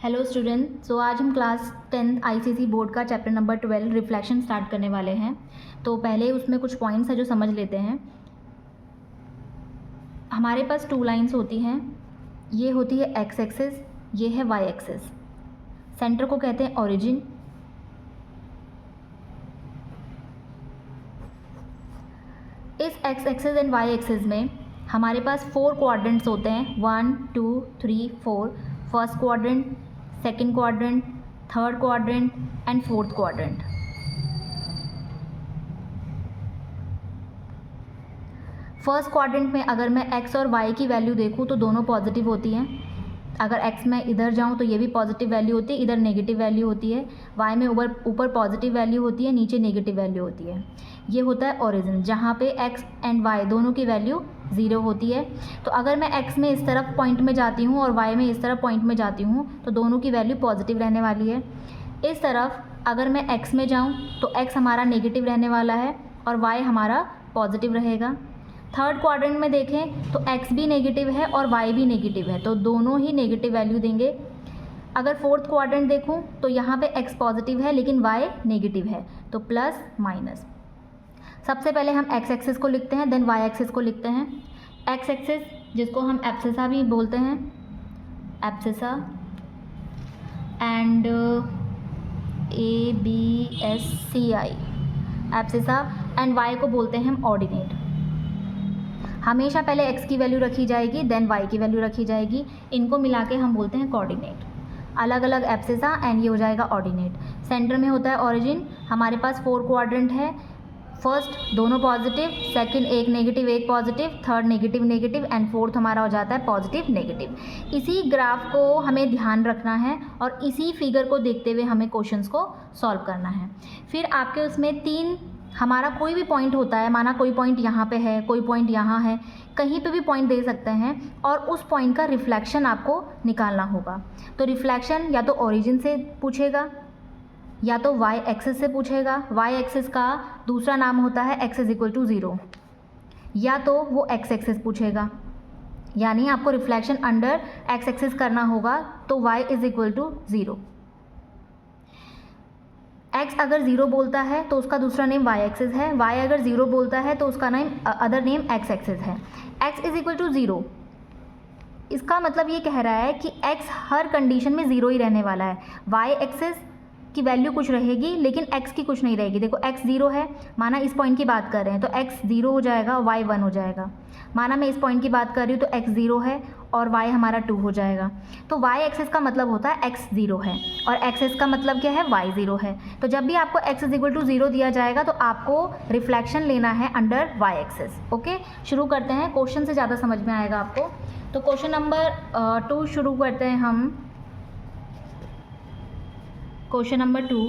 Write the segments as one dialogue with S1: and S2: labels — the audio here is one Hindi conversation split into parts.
S1: Hello student. सो आज हम क्लास 10 आईसीएसई बोर्ड का चैप्टर नंबर 12 रिफ्लेक्शन स्टार्ट करने वाले हैं। तो पहले उसमें कुछ पॉइंट्स हैं जो समझ लेते हैं। हमारे पास टू लाइंस होती हैं, ये होती है एक्स एक्सिस, ये है वाई एक्सिस। सेंटर को कहते हैं ओरिजिन। इस x axis and y axis में हमारे पास 4 क्वाड्रेंट्स होते हैं, 1 2 3 4। First quadrant, second quadrant, third quadrant and fourth quadrant. First quadrant में अगर मैं x और y की वैल्यू देखूँ तो दोनों पॉजिटिव होती हैं। अगर x में इधर जाऊँ तो ये भी पॉजिटिव वैल्यू होती है, इधर नेगेटिव वैल्यू होती है। y में ऊपर पॉजिटिव वैल्यू होती है, नीचे नेगेटिव वैल्यू होती है। ये होता है ओरिजिन, जहाँ पे x एंड y दोनों की वैल्यू 0 होती है। तो अगर मैं x में इस तरफ पॉइंट में जाती हूँ और y में इस तरफ पॉइंट में जाती हूँ तो दोनों की वैल्यू पॉजिटिव रहने वाली है। इस तरफ अगर मैं x में जाऊँ तो x हमारा नेगेटिव रहने वाला है और y हमारा पॉजिटिव रहेगा। थर्ड क्वाड्रेंट में देखें तो x भी नेगेटिव है और y भी नेगेटिव है, तो दोनों ही नेगेटिव वैल्यू देंगे। अगर फोर्थ क्वाड्रेंट देखूं तो यहाँ पे x पॉजिटिव है लेकिन y नेगेटिव है, तो प्लस माइनस। सबसे पहले हम x एक्सिस को लिखते हैं, देन y एक्सिस को लिखते हैं। x एक्सिस जिसको हम एब्सिसा भी बोलते हैं, abscissa and ABSCI, abscissa, and y को बोलते हैं हम ऑर्डिनेट। हमेशा पहले x की वैल्यू रखी जाएगी, देन y की वैल्यू रखी जाएगी। इनको मिला के हम बोलते हैं कोऑर्डिनेट। अलग अलग एब्सिसा एंड ये हो जाएगा ऑर्डिनेट। सेंटर में होता है ओरिजिन। हमारे पास 4 क्वाड्रेंट है। फर्स्ट दोनों पॉजिटिव, सेकंड एक नेगेटिव एक positive, third negative negative and fourth हमारा हो जाता है पॉजिटिव नेगेटिव। इसी ग्राफ को हमें ध्यान रखना है और इसी फिगर को देखते हुए हमें क्वेश्चंस को सॉल्व करना है। फिर आपके उसमें 3 हमारा कोई भी पॉइंट होता है, माना कोई पॉइंट यहाँ पे है, कोई पॉइंट यहाँ है, कहीं पे भी पॉइंट दे सकते हैं और उस पॉइंट का रिफ्लेक्शन आपको निकालना होगा। तो रिफ्लेक्शन या तो ओरिजिन से पूछेगा या तो y एक्सिस से पूछेगा। y एक्सिस का दूसरा नाम होता है x इज इक्वल टू 0, या तो वो x एक्सिस पूछेगा, यानी आपको रिफ्लेक्शन अंडर x एक्सिस करना होगा, तो y is equal to 0। x अगर 0 बोलता है तो उसका दूसरा नेम y एक्सिस है, y अगर 0 बोलता है तो उसका name other name x axis है। x इज इक्वल टू 0, इसका मतलब ये कह रहा है कि x हर कंडीशन में 0 ही रहने वाला है। y एक्सिस की वैल्यू कुछ रहेगी लेकिन x की कुछ नहीं रहेगी। देखो x 0 है, माना इस पॉइंट की बात कर रहे हैं तो x 0 हो जाएगा, y 1 हो जाएगा। माना मैं इस पॉइंट की बात कर रही हूँ तो x 0 है और y हमारा 2 हो जाएगा। तो y एक्सिस का मतलब होता है x 0 है और x एक्सिस का मतलब क्या है, y 0 है। तो जब भी आपको x इज इक्वल टू 0 दिया जाएगा तो आपको रिफ्लेक्शन लेना है अंडर y एक्सिस। ओके, शुरू करते हैं। क्वेश्चन से ज़्यादा समझ में आएगा आपको। तो क्वेश्चन नंबर 2 शुरू करते हैं हम। क्वेश्चन नंबर 2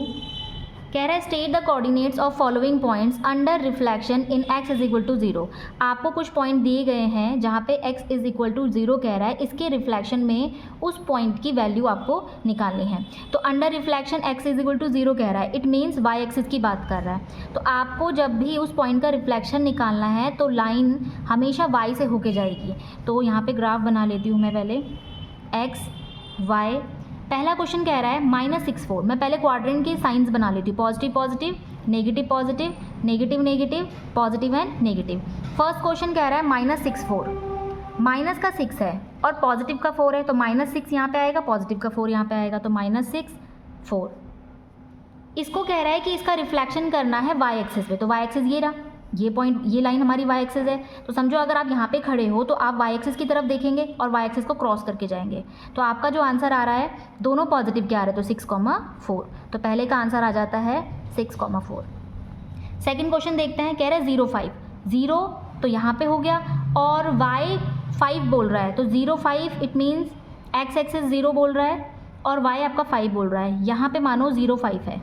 S1: कह रहा है state the coordinates of following points under reflection in x is equal to 0। आपको कुछ पॉइंट दिए गए हैं जहाँ पे x इज इक्वल टू 0 कह रहा है, इसके रिफ्लेक्शन में उस पॉइंट की वैल्यू आपको निकालनी है। तो under reflection x is equal to 0 कह रहा है, इट मीन्स y एक्सिस की बात कर रहा है। तो आपको जब भी उस पॉइंट का रिफ्लेक्शन निकालना है तो लाइन हमेशा y से होके जाएगी। तो यहाँ पे ग्राफ बना लेती हूँ मैं पहले, x y। पहला क्वेश्चन कह रहा है -6 4। मैं पहले क्वाड्रेंट के साइंस बना लेती हूँ, positive positive, negative positive, negative negative, positive and negative. First question कह रहा है -6 4। माइनस का 6 है और पॉजिटिव का 4 है, तो -6 यहाँ पे आएगा, पॉजिटिव का 4 यहाँ पे आएगा, तो -6 4। इसको कह रहा है कि इसका रिफ्लेक्शन करना है y एक्सिस पे। तो y एक्सिस ये रहा, ये पॉइंट, ये लाइन हमारी y एक्सिस है। तो समझो अगर आप यहाँ पे खड़े हो तो आप y एक्सिस की तरफ देखेंगे और y एक्सिस को क्रॉस करके जाएंगे। तो आपका जो आंसर आ रहा है, दोनों पॉजिटिव क्या आ रहे हैं, तो 6,4। तो पहले का आंसर आ जाता है 6,4। सेकेंड क्वेश्चन देखते हैं। कह रहा है 0 5 0, तो यहाँ पे हो गया और y 5 बोल रहा है, तो 0 5 इट मीन्स x एक्सिस 0 बोल रहा है और y आपका 5 बोल रहा है। यहाँ पे मानो 0 5 है।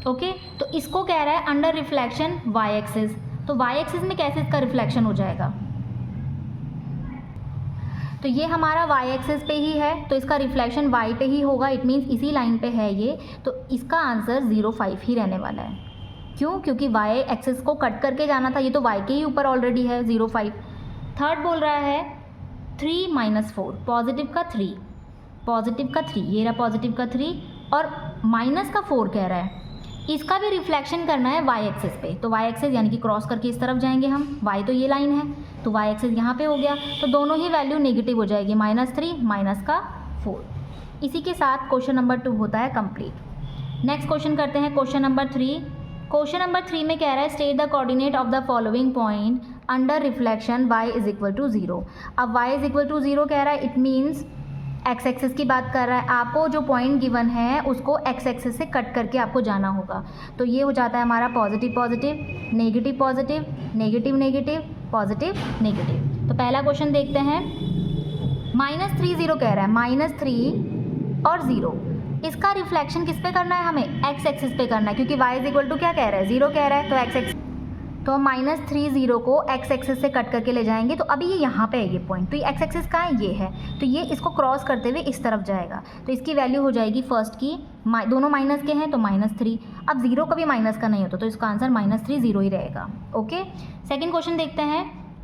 S1: ओके, तो इसको कह रहा है अंडर रिफ्लेक्शन y एक्सिस। तो y एक्सिस में कैसे इसका रिफ्लेक्शन हो जाएगा, तो ये हमारा y एक्सिस पे ही है तो इसका रिफ्लेक्शन y पे ही होगा, इट मीन्स इसी लाइन पे है ये। तो इसका आंसर 0 5 ही रहने वाला है। क्यों, क्योंकि y एक्सिस को कट करके जाना था, ये तो y के ही ऊपर ऑलरेडी है 0 5। थर्ड बोल रहा है 3 - 4, पॉजिटिव का 3, पॉजिटिव का 3, ये रहा पॉजिटिव का 3 और माइनस का 4 कह रहा है। इसका भी रिफ्लेक्शन करना है वाई एक्सिस पे, तो वाई एक्सिस यानी कि क्रॉस करके इस तरफ जाएंगे हम, वाई तो ये लाइन है तो वाई एक्सिस यहाँ पे हो गया, तो दोनों ही वैल्यू नेगेटिव हो जाएगी, -3 माइनस का 4। इसी के साथ क्वेश्चन नंबर 2 होता है कंप्लीट। नेक्स्ट क्वेश्चन करते हैं क्वेश्चन नंबर 3। क्वेश्चन नंबर 3 में कह रहा है state the coordinate of the following point under reflection y = 0। अब y = 0 कह रहा है, इट मीन्स एक्स एक्सिस की बात कर रहा है। आपको जो पॉइंट गिवन है उसको एक्स एक्सिस से कट करके आपको जाना होगा, तो ये हो जाता है हमारा positive positive, negative positive, negative negative, positive negative. तो पहला क्वेश्चन देखते हैं। -3 0 कह रहा है, -3 और 0, इसका रिफ्लेक्शन किस पे करना है हमें? एक्स एक्सिस पे करना है, क्योंकि y = क्या कह रहा है? 0 कह रहा है, तो एक्स एक्सिस, तो -3 0 को एक्स एक्सिस से कट करके ले जाएंगे, तो अभी ये यहाँ पे है ये पॉइंट, तो ये एक्स एक्सिस कहाँ है? ये है, तो ये इसको क्रॉस करते हुए इस तरफ जाएगा, तो इसकी वैल्यू हो जाएगी फर्स्ट की, दोनों माइनस के हैं तो -3। अब 0 कभी माइनस का नहीं होता, तो इसका आंसर -3 0 ही रहेगा। ओके, सेकेंड क्वेश्चन देखते हैं।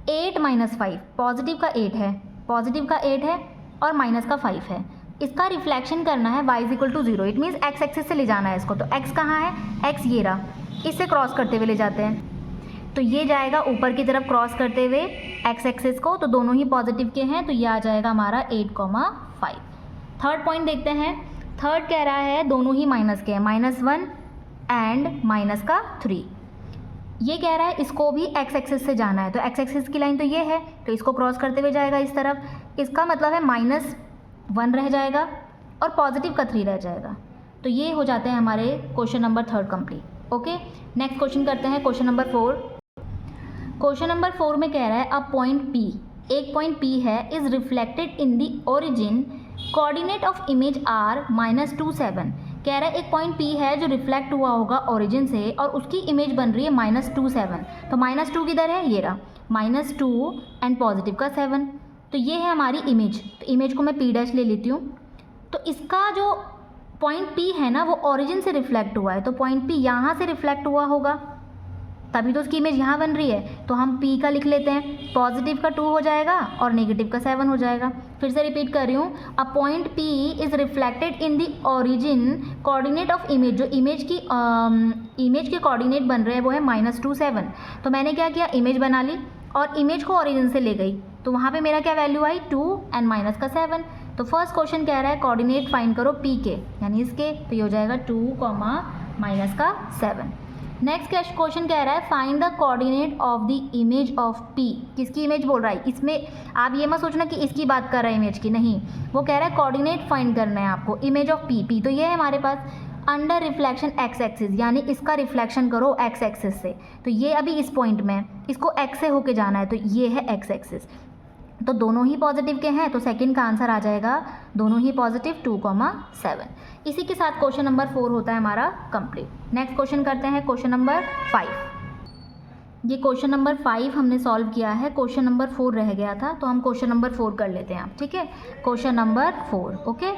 S1: 8 - 5, पॉजिटिव का 8 है, पॉजिटिव का 8 है और माइनस का 5 है, इसका रिफ्लेक्शन करना है y = 0, it means x axis से ले जाना है इसको, तो x कहाँ है? x ये रहा, इससे क्रॉस करते हुए ले जाते हैं, तो ये जाएगा ऊपर की तरफ क्रॉस करते हुए एक्स एक्सिस को, तो दोनों ही पॉजिटिव के हैं, तो ये आ जाएगा हमारा 8,5। थर्ड पॉइंट देखते हैं। थर्ड कह रहा है दोनों ही माइनस के हैं, -1 एंड माइनस का 3। ये कह रहा है इसको भी एक्स एक्सिस से जाना है, तो एक्स एक्सिस की लाइन तो ये है, तो इसको क्रॉस करते हुए जाएगा इस तरफ, इसका मतलब है -1 रह जाएगा और पॉजिटिव का 3 रह जाएगा, तो ये हो जाते हैं हमारे question number 3 complete. Okay, next question करते हैं क्वेश्चन नंबर 4। क्वेश्चन नंबर 4 में कह रहा है अ पॉइंट P, एक पॉइंट P है, is reflected in the origin, coordinate of image R -2 7। कह रहा है एक पॉइंट P है जो रिफ्लेक्ट हुआ होगा ओरिजिन से और उसकी इमेज बन रही है -2 7, तो -2 किधर है? ये रहा, -2 एंड पॉजिटिव का 7, तो ये है हमारी इमेज, तो इमेज को मैं P' ले लेती हूँ। तो इसका जो पॉइंट P है ना वो ओरिजिन से रिफ्लेक्ट हुआ है, तो पॉइंट P यहाँ से रिफ्लेक्ट हुआ होगा, तभी तो उसकी इमेज यहाँ बन रही है, तो हम P का लिख लेते हैं, पॉजिटिव का 2 हो जाएगा और नेगेटिव का 7 हो जाएगा। फिर से रिपीट कर रही हूँ, a point P is reflected in the origin, coordinate of image, जो इमेज के कोऑर्डिनेट बन रहे हैं वो है -2 7। तो मैंने क्या किया, इमेज बना ली और इमेज को ओरिजिन से ले गई, तो वहाँ पे मेरा क्या वैल्यू आई? 2 एंड माइनस का 7। तो फर्स्ट क्वेश्चन कह रहा है कोऑर्डिनेट फाइंड करो P के, यानी इसके, तो ये हो जाएगा 2, माइनस का 7। नेक्स्ट क्वेश्चन कह रहा है find the coordinate of the image of P। किसकी इमेज बोल रहा है? इसमें आप ये मत सोचना कि इसकी बात कर रहा है इमेज की, नहीं, वो कह रहा है कोऑर्डिनेट फाइंड करना है आपको इमेज ऑफ P। तो ये है हमारे पास अंडर रिफ्लेक्शन एक्स एक्सिस, यानी इसका रिफ्लेक्शन करो एक्स एक्सिस से, तो ये अभी इस पॉइंट में इसको एक्स से होके जाना है, तो ये है एक्स एक्सिस, तो दोनों ही पॉजिटिव के हैं, तो सेकंड का आंसर आ जाएगा दोनों ही पॉजिटिव 2, 7। इसी के साथ क्वेश्चन नंबर 4 होता है हमारा कंप्लीट। नेक्स्ट क्वेश्चन करते हैं क्वेश्चन नंबर 5। ये क्वेश्चन नंबर 5 हमने सॉल्व किया है, क्वेश्चन नंबर 4 रह गया था, तो हम क्वेश्चन नंबर 4 कर लेते हैं आप, ठीक है। Question number 4, okay.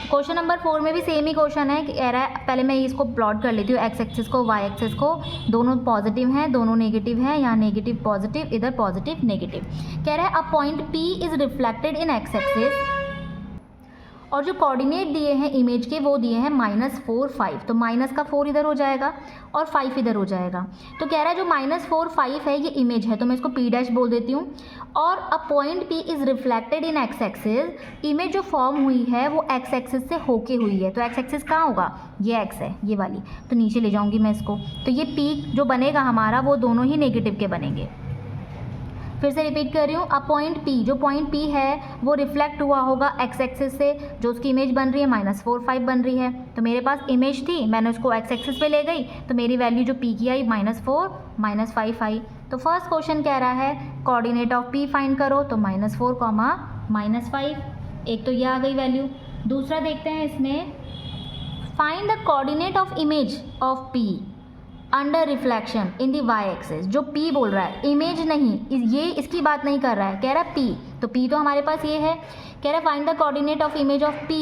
S1: Question number 4 में भी सेम ही क्वेश्चन है, कह रहा है, पहले मैं इसको प्लॉट कर लेती हूँ, एक्स एक्सिस को, वाई एक्सिस को, दोनों पॉजिटिव हैं, दोनों नेगेटिव हैं, यहाँ नेगेटिव पॉजिटिव, इधर पॉजिटिव नेगेटिव। कह रहा है a point P is reflected in x axis, और जो कोऑर्डिनेट दिए हैं इमेज के वो दिए हैं -4 5, तो माइनस का 4 इधर हो जाएगा और 5 इधर हो जाएगा। तो कह रहा है जो -4 5 है ये इमेज है, तो मैं इसको P' बोल देती हूँ, और a point P is reflected in x axis, image जो फॉर्म हुई है वो एक्स एक्सिस से होके हुई है, तो एक्स एक्सिस कहाँ होगा? ये एक्स है, ये वाली, तो नीचे ले जाऊँगी मैं इसको, तो ये P जो बनेगा हमारा वो दोनों ही नेगेटिव के बनेंगे। फिर से रिपीट कर रही हूँ, अ पॉइंट P, जो पॉइंट P है वो रिफ्लेक्ट हुआ होगा एक्स एक्सिस से, जो उसकी इमेज बन रही है -4 5 बन रही है, तो मेरे पास इमेज थी, मैंने उसको एक्स एक्सिस पे ले गई, तो मेरी वैल्यू जो P की आई -4 -5 आई। तो फर्स्ट क्वेश्चन कह रहा है कोऑर्डिनेट ऑफ P फाइंड करो, तो -4, -5, एक तो ये आ गई वैल्यू। दूसरा देखते हैं इसमें, find the coordinate of image of P under reflection in the y axis. जो P बोल रहा है, इमेज नहीं, ये इसकी बात नहीं कर रहा है, कह रहा है P, तो P तो हमारे पास ये है, कह रहा है find the coordinate of image of P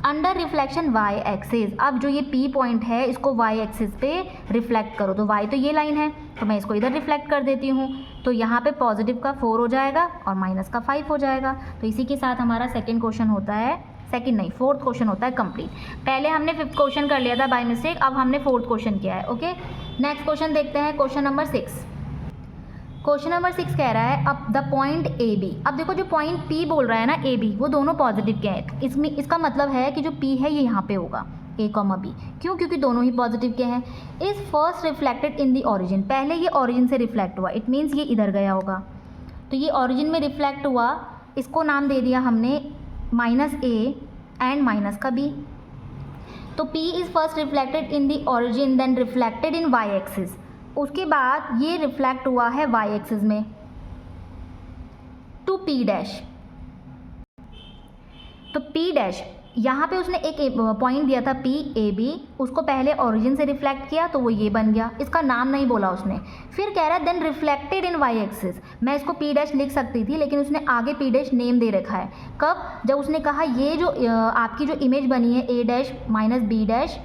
S1: under reflection y axis. अब जो ये P पॉइंट है इसको वाई एक्सिस पे रिफ्लेक्ट करो, तो y तो ये लाइन है, तो मैं इसको इधर रिफ्लेक्ट कर देती हूँ, तो यहाँ पे पॉजिटिव का 4 हो जाएगा और माइनस का 5 हो जाएगा। तो इसी के साथ हमारा सेकेंड क्वेश्चन होता है सेकंड नहीं, फोर्थ क्वेश्चन होता है कंप्लीट। पहले हमने फिफ्थ क्वेश्चन कर लिया था बाय मिस्टेक, अब हमने फोर्थ क्वेश्चन किया है। ओके, नेक्स्ट क्वेश्चन देखते हैं, क्वेश्चन नंबर 6। क्वेश्चन नंबर 6 कह रहा है अब द पॉइंट ए बी। अब देखो जो पॉइंट पी बोल रहा है ना, ए बी, वो दोनों पॉजिटिव के हैं। इसमें इसका मतलब है कि जो पी है ये यहाँ पे होगा, ए कॉमा बी। क्यों? क्योंकि दोनों ही पॉजिटिव के हैं। Is first reflected in the origin, पहले ये ऑरिजिन से रिफ्लेक्ट हुआ, इट मीन्स ये इधर गया होगा। तो ये ऑरिजिन में रिफ्लेक्ट हुआ, इसको नाम दे दिया हमने माइनस ए एंड माइनस का बी। तो P is first reflected in the origin then reflected in y axis. उसके बाद ये रिफ्लेक्ट हुआ है वाई एक्सिस में टू P डैश। तो P डैश यहाँ पे उसने एक पॉइंट दिया था P A B, उसको पहले ओरिजिन से रिफ्लेक्ट किया तो वो ये बन गया, इसका नाम नहीं बोला उसने। फिर कह रहा है then reflected in y axis. मैं इसको P डैश लिख सकती थी लेकिन उसने आगे P डैश नेम दे रखा है। कब? जब उसने कहा ये जो आपकी जो इमेज बनी है A dash minus B dash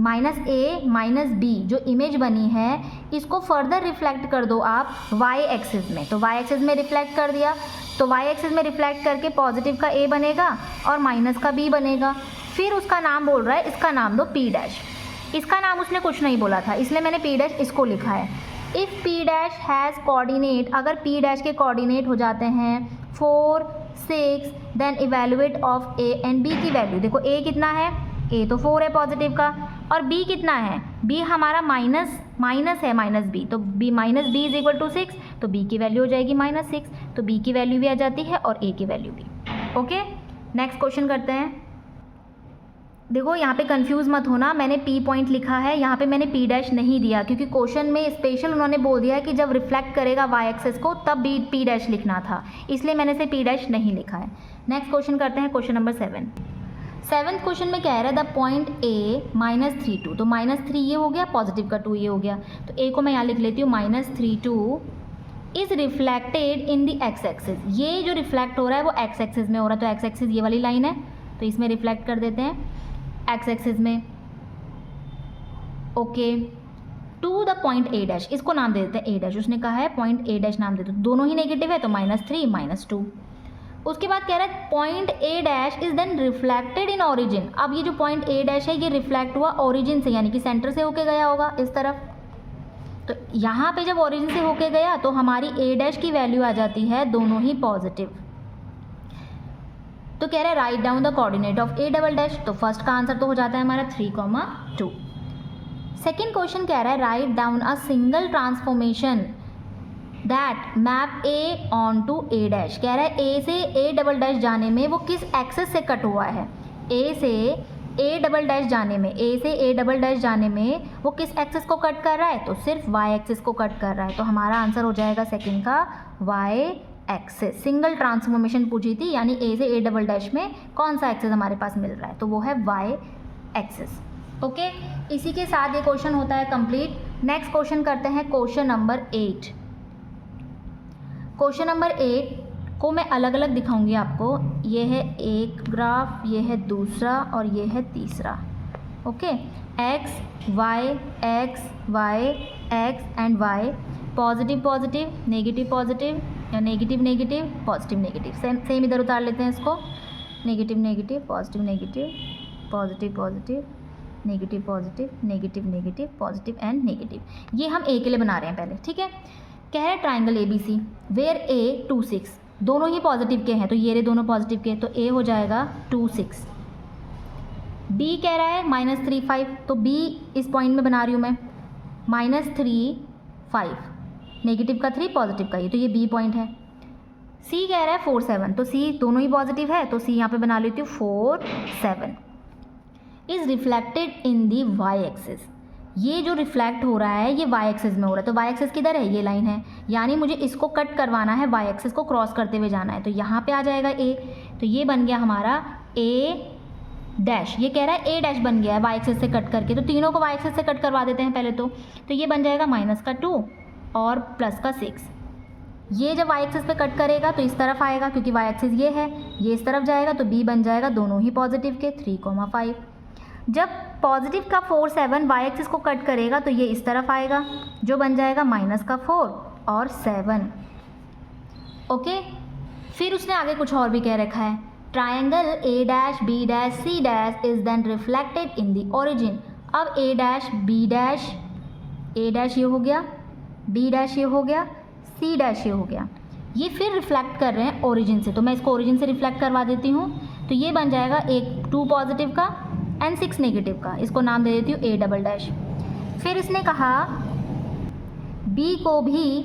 S1: minus a minus b, जो इमेज बनी है इसको फर्दर रिफ्लेक्ट कर दो आप वाई एक्सिस में। तो वाई एक्सिस में रिफ्लेक्ट कर दिया, तो वाई एक्सिस में रिफ्लेक्ट करके पॉजिटिव का ए बनेगा और माइनस का बी बनेगा। फिर उसका नाम बोल रहा है, इसका नाम दो P डैश। इसका नाम उसने कुछ नहीं बोला था, इसलिए मैंने P डैश इसको लिखा है। If P dash has coordinate, अगर P डैश के कोऑर्डिनेट हो जाते हैं 4 6, then evaluate of A and B की वैल्यू। देखो A कितना है, A तो 4 है पॉजिटिव का, और B कितना है, B हमारा माइनस है माइनस B, तो B minus B is equal to 6, तो B की वैल्यू हो जाएगी -6, तो B की वैल्यू भी आ जाती है और A की वैल्यू भी। ओके, नेक्स्ट क्वेश्चन करते हैं। देखो यहाँ पे कंफ्यूज मत होना, मैंने P पॉइंट लिखा है, यहाँ पे मैंने P डैश नहीं दिया क्योंकि क्वेश्चन में स्पेशल उन्होंने बोल दिया है कि जब रिफ्लेक्ट करेगा वाई एक्सिस को तब P डैश लिखना था, इसलिए मैंने से P डैश नहीं लिखा है। नेक्स्ट क्वेश्चन करते हैं, क्वेश्चन नंबर 7। सेवन्थ क्वेश्चन में कह रहा है द पॉइंट A -32, तो -3 ये हो गया, पॉजिटिव का 2 ये हो गया, तो A को मैं यहाँ लिख लेती हूँ -32 is reflected in the x axis. ये जो रिफ्लेक्ट हो रहा है वो एक्स एक्सिस में हो रहा है, तो एक्स एक्सिस ये वाली लाइन है, तो इसमें रिफ्लेक्ट कर देते हैं एक्स एक्सिस में। Okay, to the point A dash, इसको नाम दे देते हैं A डैश, उसने कहा है पॉइंट A डैश नाम दे दो, दोनों ही नेगेटिव है तो -3 -2। उसके बाद कह रहा है point A dash is then reflected in origin. अब ये जो पॉइंट A डैश है ये रिफ्लेक्ट हुआ ऑरिजिन से, यानी कि सेंटर से होके गया होगा इस तरफ। तो यहाँ पे जब ऑरिजिन से होके गया तो हमारी A डैश की वैल्यू आ जाती है दोनों ही पॉजिटिव। तो कह रहा है write down the coordinate of A double dash, तो फर्स्ट का आंसर तो हो जाता है हमारा 3,2। सेकेंड क्वेश्चन कह रहा है write down a single transformation that map A onto A dash. कह रहा है A से A डबल डैश जाने में वो किस एक्सेस से कट हुआ है, A से A डबल डैश जाने में, A से A डबल डैश जाने में वो किस एक्सेस को कट कर रहा है, तो सिर्फ Y एक्सेस को कट कर रहा है। तो हमारा आंसर हो जाएगा सेकंड का Y एक्सेस। सिंगल ट्रांसफॉर्मेशन पूछी थी, यानी A से A डबल डैश में कौन सा एक्सेस हमारे पास मिल रहा है, तो वो है Y एक्सेस। ओके, इसी के साथ ये क्वेश्चन होता है कंप्लीट। नेक्स्ट क्वेश्चन करते हैं, क्वेश्चन नंबर 8। क्वेश्चन नंबर 8 को मैं अलग अलग दिखाऊंगी आपको। ये है एक ग्राफ, ये है दूसरा और ये है तीसरा। Okay, X Y X and Y, positive positive, negative positive या negative negative, positive negative. Same इधर उतार लेते हैं इसको, negative negative, positive negative, positive positive, negative positive, negative negative, positive and negative. ये हम A के लिए बना रहे हैं पहले, ठीक है। कह रहा है ट्राइंगल ABC वेयर A 2 6, दोनों ही पॉजिटिव के हैं, तो ये रहे दोनों पॉजिटिव के, तो A हो जाएगा 2 6। B कह रहा है -3 5, तो B इस पॉइंट में बना रही हूँ मैं, -3 5, नेगेटिव का 3 पॉजिटिव का ये, तो ये B पॉइंट है। C कह रहा है 4 7, तो C दोनों ही पॉजिटिव है, तो C यहाँ पे बना लेती हूँ 4 7 is reflected in the Y axis. ये जो रिफ्लेक्ट हो रहा है ये Y एक्सिस में हो रहा है, तो Y एक्सिस किधर है, ये लाइन है, यानी मुझे इसको कट करवाना है, Y एक्सिस को क्रॉस करते हुए जाना है, तो यहाँ पे आ जाएगा A, तो ये बन गया हमारा A डैश। ये कह रहा है A डैश बन गया है Y एक्सिस से कट करके, तो तीनों को Y एक्सिस से कट करवा देते हैं पहले तो ये बन जाएगा -2 और +6। ये जब Y एक्सिस पे कट करेगा तो इस तरफ आएगा, क्योंकि Y एक्सिस ये है, ये इस तरफ जाएगा, तो B बन जाएगा दोनों ही पॉजिटिव के 3,5। जब पॉजिटिव का 4 7 Y एक्सिस को कट करेगा तो ये इस तरफ आएगा, जो बन जाएगा -4 और 7। ओके, फिर उसने आगे कुछ और भी कह रखा है, triangle A dash B dash C dash is then reflected in the origin. अब A dash B dash, A dash ये हो गया, बी डैश ये हो गया, सी डैश ये हो गया, ये फिर रिफ्लेक्ट कर रहे हैं ओरिजिन से, तो मैं इसको ओरिजिन से रिफ्लेक्ट करवा देती हूँ। तो ये बन जाएगा एक 2 पॉजिटिव का एंड 6 नेगेटिव का, इसको नाम दे देती हूँ ए डबल डैश। फिर इसने कहा बी को भी